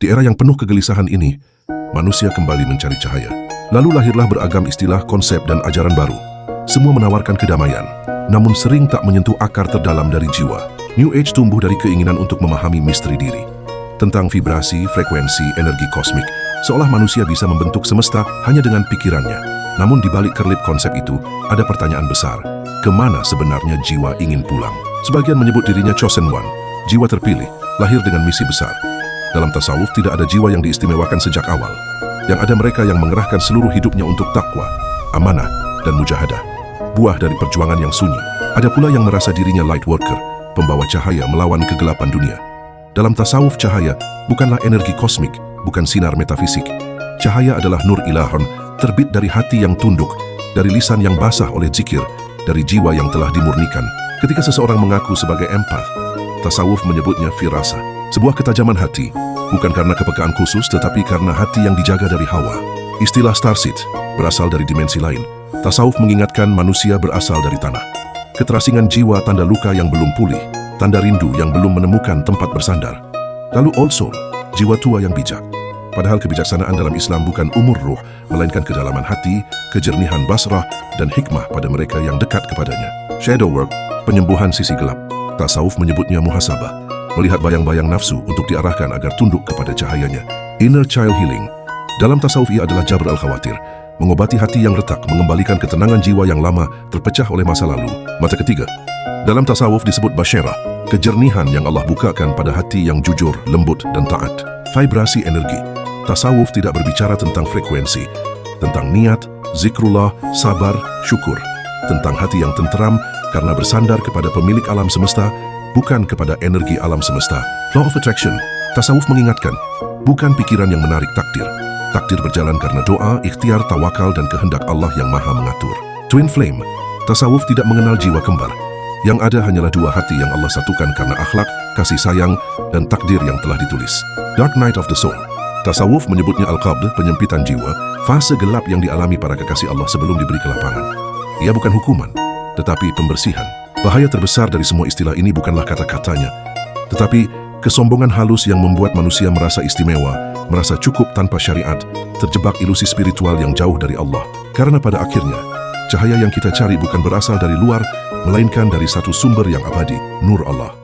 Di era yang penuh kegelisahan ini, manusia kembali mencari cahaya. Lalu lahirlah beragam istilah, konsep, dan ajaran baru. Semua menawarkan kedamaian, namun sering tak menyentuh akar terdalam dari jiwa. New Age tumbuh dari keinginan untuk memahami misteri diri. Tentang vibrasi, frekuensi, energi kosmik, seolah manusia bisa membentuk semesta hanya dengan pikirannya. Namun di balik kerlip konsep itu, ada pertanyaan besar. Kemana sebenarnya jiwa ingin pulang? Sebagian menyebut dirinya chosen one, jiwa terpilih, lahir dengan misi besar. Dalam tasawuf tidak ada jiwa yang diistimewakan sejak awal. Yang ada mereka yang mengerahkan seluruh hidupnya untuk takwa, amanah, dan mujahadah. Buah dari perjuangan yang sunyi. Ada pula yang merasa dirinya light worker, pembawa cahaya melawan kegelapan dunia. Dalam tasawuf, cahaya bukanlah energi kosmik, bukan sinar metafisik. Cahaya adalah nur ilahon, terbit dari hati yang tunduk, dari lisan yang basah oleh zikir, dari jiwa yang telah dimurnikan. Ketika seseorang mengaku sebagai empath, tasawuf menyebutnya firasa, sebuah ketajaman hati, bukan karena kepekaan khusus, tetapi karena hati yang dijaga dari hawa. Istilah starseed berasal dari dimensi lain. Tasawuf mengingatkan manusia berasal dari tanah. Keterasingan jiwa tanda luka yang belum pulih, tanda rindu yang belum menemukan tempat bersandar. Lalu old soul, jiwa tua yang bijak. Padahal kebijaksanaan dalam Islam bukan umur ruh, melainkan kedalaman hati, kejernihan basrah, dan hikmah pada mereka yang dekat kepadanya. Shadow work, penyembuhan sisi gelap. Tasawuf menyebutnya muhasabah, melihat bayang-bayang nafsu untuk diarahkan agar tunduk kepada cahayanya. Inner child healing. Dalam tasawuf ia adalah jabr al-khawatir, mengobati hati yang retak, mengembalikan ketenangan jiwa yang lama terpecah oleh masa lalu. Mata ketiga. Dalam tasawuf disebut basyarah, kejernihan yang Allah bukakan pada hati yang jujur, lembut, dan taat. Vibrasi energi. Tasawuf tidak berbicara tentang frekuensi, tentang niat, zikrullah, sabar, syukur. Tentang hati yang tenteram karena bersandar kepada pemilik alam semesta, bukan kepada energi alam semesta. Law of attraction. Tasawuf mengingatkan, bukan pikiran yang menarik takdir. Takdir berjalan karena doa, ikhtiar, tawakal, dan kehendak Allah yang maha mengatur. Twin flame. Tasawuf tidak mengenal jiwa kembar. Yang ada hanyalah dua hati yang Allah satukan karena akhlak, kasih sayang, dan takdir yang telah ditulis. Dark night of the soul. Tasawuf menyebutnya al-qabd, penyempitan jiwa, fase gelap yang dialami para kekasih Allah sebelum diberi kelapangan. Ia bukan hukuman, tetapi pembersihan. Bahaya terbesar dari semua istilah ini bukanlah kata-katanya, tetapi kesombongan halus yang membuat manusia merasa istimewa, merasa cukup tanpa syariat, terjebak ilusi spiritual yang jauh dari Allah. Karena pada akhirnya, cahaya yang kita cari bukan berasal dari luar, melainkan dari satu sumber yang abadi, Nur Allah.